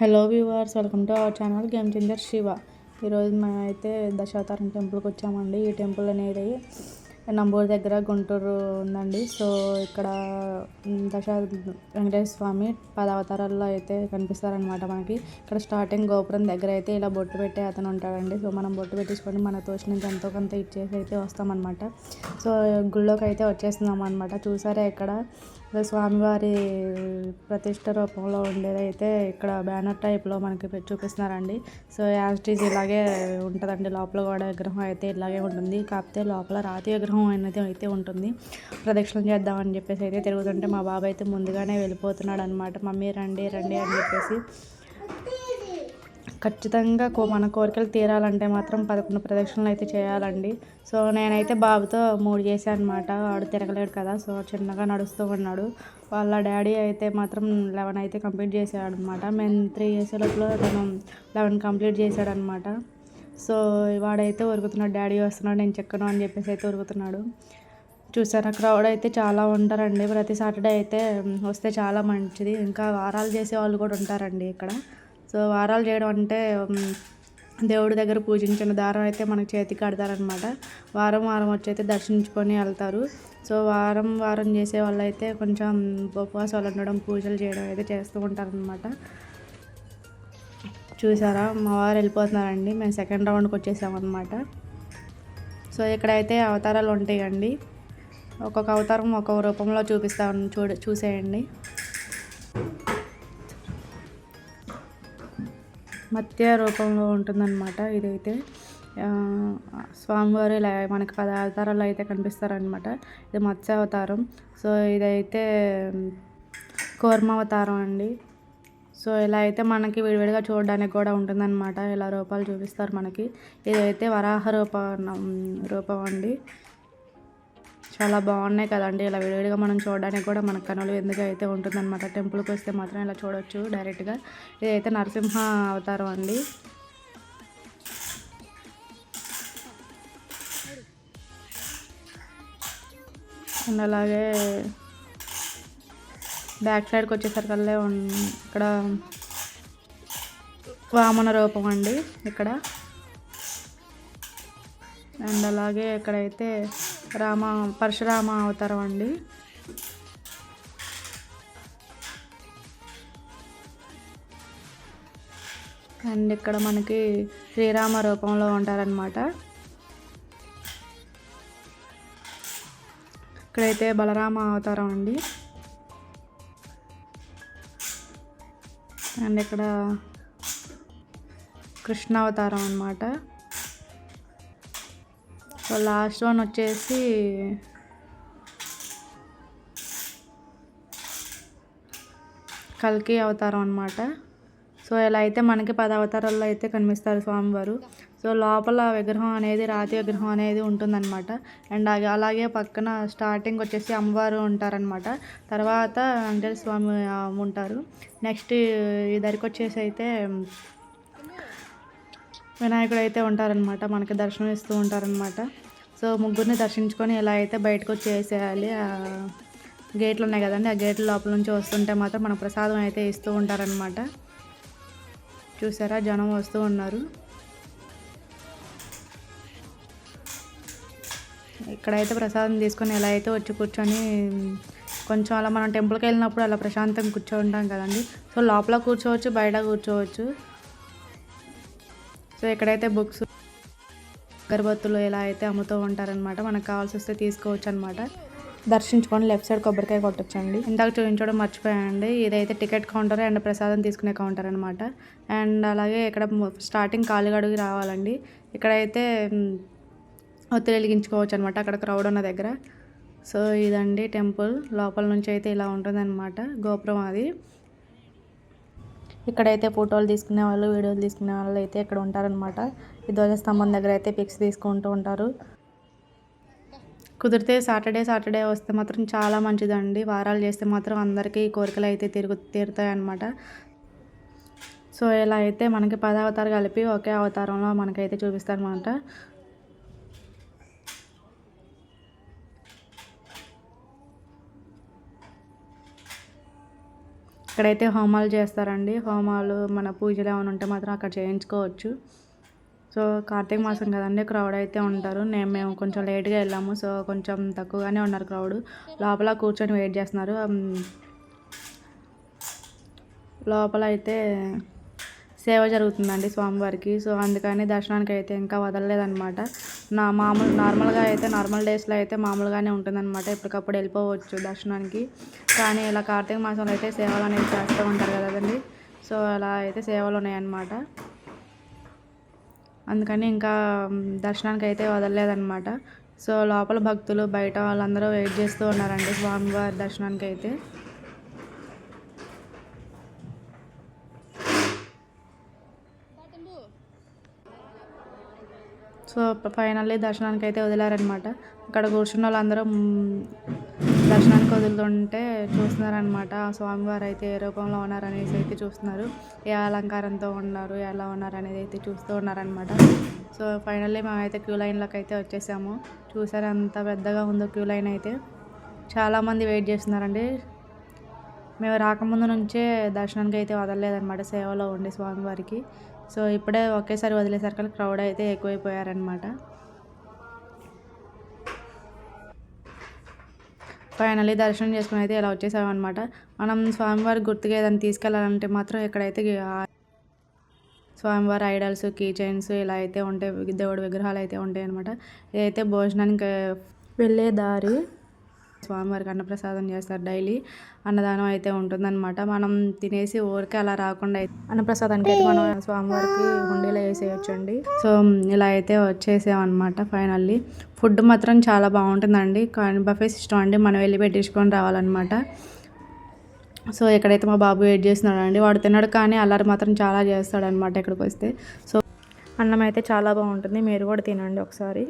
Hello viewers, welcome to our channel game changer Shiva. ఈరోజు మేమైతే దశావతారం టెంపుల్కి వచ్చామండి. ఈ టెంపుల్ అనేది నంబూరు దగ్గర గుంటూరు ఉందండి. సో ఇక్కడ వెంకటేశ్వర స్వామి 10 అవతారాల్లో అయితే కనిపిస్తారనమాట మనకి. ఇక్కడ స్టార్టింగ్ గోపురం దగ్గర అయితే ఇలా బొట్టు పెట్టే అతను ఉంటాడండి. సో మనం బొట్టు పెట్టించుకొని మన తోచినంత ఎంతో కొంత ఇచ్చేసి అయితే వస్తామన్నమాట. సో గుళ్ళోకి అయితే వచ్చేస్తున్నాం అనమాట. చూసారా ఇక్కడ స్వామివారి ప్రతిష్ట రూపంలో ఉండేదైతే ఇక్కడ బ్యానర్ టైప్లో మనకి చూపిస్తున్నారండి. సో యాజ్టీజ్ ఇలాగే ఉంటుందండి. లోపల కూడా విగ్రహం అయితే ఇలాగే ఉంటుంది. కాకపోతే లోపల రాతి విగ్రహం అనేది అయితే ఉంటుంది. ప్రదక్షిణం చేద్దామని చెప్పేసి అయితే తిరుగుతుంటే మా బాబాయ్ అయితే ముందుగానే వెళ్ళిపోతున్నాడు అనమాట. మమ్మీ రండి రండి అని చెప్పేసి. ఖచ్చితంగా మన కోరికలు తీరాలంటే మాత్రం 11 ప్రదక్షిణలు అయితే చేయాలండి. సో నేనైతే బాబుతో 3 చేశాను అనమాట. వాడు తిరగలేడు కదా, సో చిన్నగా నడుస్తూ ఉన్నాడు. వాళ్ళ డాడీ అయితే మాత్రం 11 అయితే కంప్లీట్ చేశాడు అనమాట. మేము 3 చేసే లోపల తను 11 కంప్లీట్ చేశాడనమాట. సో వాడైతే ఉరుకుతున్నాడు, డాడీ వస్తున్నాడు నేను చెక్కను అని చెప్పేసి అయితే ఉరుకుతున్నాడు. చూసారా, క్రౌడ్ అయితే చాలా ఉంటారండి. ప్రతి సాటర్డే అయితే వస్తే చాలా మంచిది. ఇంకా వారాలు చేసే వాళ్ళు కూడా ఉంటారండి ఇక్కడ. సో వారాలు చేయడం అంటే దేవుడి దగ్గర పూజించిన దారం అయితే మనకి చేతికి కడతారనమాట. వారం వారం వచ్చి అయితే దర్శించుకొని వెళ్తారు. సో వారం వారం చేసే వాళ్ళు అయితే కొంచెం ఉపవాసాలు ఉండడం, పూజలు చేయడం అయితే చేస్తూ ఉంటారనమాట. చూసారా, మా వారు వెళ్ళిపోతున్నారండి. మేము సెకండ్ రౌండ్కి వచ్చేసామన్నమాట. సో ఇక్కడైతే అవతారాలు ఉంటాయండి. ఒక్కొక్క అవతారం ఒక్కొక్క రూపంలో చూపిస్తాను, చూసేయండి. మత్స్య రూపంలో ఉంటుందన్నమాట. ఇదైతే స్వామివారి మనకి 10 అవతారాలు అయితే కనిపిస్తారనమాట. ఇది మత్స్య అవతారం. సో ఇదైతే కూర్మ అవతారం అండి. సో ఇలా అయితే మనకి విడివిడిగా చూడడానికి కూడా ఉంటుందన్నమాట. ఇలా రూపాలు చూపిస్తారు మనకి. ఇదైతే వరాహ రూపం అండి. చాలా బాగున్నాయి కదండి. ఇలా విడివిడిగా మనం చూడడానికి కూడా మనకు కనులు ఎందుకు అయితే ఉంటుందన్నమాట. టెంపుల్కి వస్తే మాత్రం ఇలా చూడవచ్చు డైరెక్ట్గా. ఇదైతే నరసింహ అవతారం అండి. అండ్ అలాగే బ్యాక్ సైడ్కి వచ్చేసరికల్లా ఇక్కడ వామన రూపం అండి ఇక్కడ. అండ్ అలాగే ఇక్కడైతే పరశురామ అవతారం అండి. అండ్ ఇక్కడ మనకి శ్రీరామ రూపంలో ఉంటారనమాట. ఇక్కడైతే బలరామ అవతారం అండి. అండ్ ఇక్కడ కృష్ణ అవతారం అన్నమాట. సో లాస్ట్ వన్ వచ్చేసి కల్కి అవతారం అన్నమాట. సో ఇలా అయితే మనకి 10 అవతారాల్లో అయితే కనిపిస్తారు స్వామివారు. సో లోపల విగ్రహం అనేది రాతి విగ్రహం అనేది ఉంటుందన్నమాట. అండ్ అలాగే పక్కన స్టార్టింగ్ వచ్చేసి అమ్మవారు ఉంటారనమాట. తర్వాత వెంకటేశ్వర స్వామి ఉంటారు. నెక్స్ట్ ఈ దరికి వచ్చేసి అయితే వినాయకుడు అయితే ఉంటారనమాట. మనకి దర్శనం ఇస్తూ ఉంటారనమాట. సో ముగ్గురిని దర్శించుకొని ఇలా అయితే బయటకు వచ్చేసేయాలి. గేట్లు ఉన్నాయి కదండి, ఆ గేట్ల లోపల నుంచి వస్తుంటే మాత్రం మన ప్రసాదం అయితే ఇస్తూ ఉంటారనమాట. చూసారా, జనం వస్తూ ఉన్నారు. ఇక్కడైతే ప్రసాదం తీసుకొని ఎలా అయితే వచ్చి కూర్చొని కొంచెం అలా మనం టెంపుల్కి వెళ్ళినప్పుడు అలా ప్రశాంతంగా కూర్చోంటాం కదండి. సో లోపల కూర్చోవచ్చు, బయట కూర్చోవచ్చు. సో ఇక్కడైతే బుక్స్, అగరబత్తులు ఇలా అయితే అమ్ముతూ ఉంటారనమాట. మనకు కావాల్సి వస్తే తీసుకోవచ్చు అనమాట. దర్శించుకొని లెఫ్ట్ సైడ్ కొబ్బరికాయ కొట్టొచ్చండి. ఇందాక చూపించడం మర్చిపోయానండి. ఇదైతే టికెట్ కౌంటర్ అండ్ ప్రసాదం తీసుకునే కౌంటర్ అనమాట. అండ్ అలాగే ఇక్కడ స్టార్టింగ్ కాలుగడుగు రావాలండి. ఇక్కడైతే ఒత్తిడి వెలిగించుకోవచ్చు అనమాట, అక్కడ క్రౌడ్ ఉన్న దగ్గర. సో ఇదండి టెంపుల్. లోపల నుంచి అయితే ఇలా ఉంటుందన్నమాట గోపురం అది. ఇక్కడైతే ఫోటోలు తీసుకునే వాళ్ళు, వీడియోలు తీసుకునే వాళ్ళు అయితే ఇక్కడ ఉంటారనమాట. ఈ ధ్వజస్తంభం దగ్గర అయితే పిక్స్ తీసుకుంటూ ఉంటారు. కుదిరితే సాటర్డే వస్తే మాత్రం చాలా మంచిదండి. వారాలు చేస్తే మాత్రం అందరికీ కోరికలు అయితే తీరుతాయి అన్నమాట. సో ఇలా అయితే మనకి 10 అవతారాలు కలిపి ఒకే అవతారంలో మనకైతే చూపిస్తారనమాట. ఇక్కడైతే హోమాలు చేస్తారండి. హోమాలు మన పూజలు ఏమైనా ఉంటే మాత్రం అక్కడ చేయించుకోవచ్చు. సో కార్తీక మాసం కదండి, క్రౌడ్ అయితే ఉంటారు. మేము కొంచెం లేట్గా వెళ్ళాము, సో కొంచెం తక్కువగానే ఉన్నారు క్రౌడ్. లోపల కూర్చొని వెయిట్ చేస్తున్నారు. లోపల అయితే సేవ జరుగుతుందండి స్వామివారికి. సో అందుకని దర్శనానికి అయితే ఇంకా వదలలేదన్నమాట. నార్మల్గా అయితే నార్మల్ డేస్లో అయితే మామూలుగానే ఉంటుందన్నమాట, ఎప్పటికప్పుడు వెళ్ళిపోవచ్చు దర్శనానికి. కానీ ఇలా కార్తీక మాసంలో అయితే సేవలు అనేవి చేస్తూ ఉంటారు కదండి. సో అలా అయితే సేవలు ఉన్నాయన్నమాట. అందుకని ఇంకా దర్శనానికి అయితే వదలలేదన్నమాట. సో లోపల భక్తులు బయట వాళ్ళందరూ వెయిట్ చేస్తూ ఉన్నారండి స్వామివారి దర్శనానికి అయితే. సో ఫైనల్లీ దర్శనానికి అయితే వదిలారనమాట. అక్కడ కూర్చున్న వాళ్ళందరూ దర్శనానికి వదులుతుంటే చూస్తున్నారనమాట. స్వామివారు అయితే ఏ రూపంలో ఉన్నారనేసి అయితే చూస్తున్నారు, ఏ అలంకారంతో ఉన్నారు, ఎలా ఉన్నారు అనేది అయితే చూస్తూ ఉన్నారనమాట. సో ఫైనల్లీ మేమైతే క్యూ లైన్లోకి అయితే వచ్చేసాము. చూసారు ఎంత పెద్దగా ఉందో క్యూ లైన్ అయితే. చాలామంది వెయిట్ చేస్తున్నారండి. మేము రాకముందు నుంచే దర్శనానికి అయితే వదలలేదన్నమాట, సేవలో ఉండి స్వామివారికి. సో ఇప్పుడే ఒకేసారి వదిలేసరికి క్రౌడ్ అయితే ఎక్కువైపోయారనమాట. ఫైనల్లీ దర్శనం చేసుకుని అయితే ఇలా వచ్చేసామన్నమాట. మనం స్వామివారి గుర్తుగా ఏదైనా తీసుకెళ్ళాలంటే మాత్రం ఇక్కడైతే స్వామివారి ఐడల్స్, కీ చైన్స్ ఇలా అయితే ఉంటాయి, దేవుడి విగ్రహాలు అయితే ఉంటాయి అనమాట. ఇదైతే భోజనానికి వెళ్ళే దారి. స్వామివారికి అన్నప్రసాదం చేస్తారు, డైలీ అన్నదానం అయితే ఉంటుందన్నమాట. మనం తినేసి ఊరికే అలా రాకుండా అన్నప్రసాదానికి అయితే మనం స్వామివారికి హుండీలో వేసేయచ్చండి. సో ఇలా అయితే వచ్చేసామన్నమాట. ఫైనల్లీ ఫుడ్ మాత్రం చాలా బాగుంటుందండి, కానీ బఫే సిస్టమ్ అండి, మనం వెళ్ళి పెట్టించుకొని రావాలన్నమాట. సో ఇక్కడైతే మా బాబు వెయిట్ చేస్తున్నాడు అండి. వాడు తిన్నాడు కానీ అల్లరి మాత్రం చాలా చేస్తాడనమాట ఇక్కడికి వస్తే. సో అన్నం అయితే చాలా బాగుంటుంది, మీరు కూడా తినండి ఒకసారి.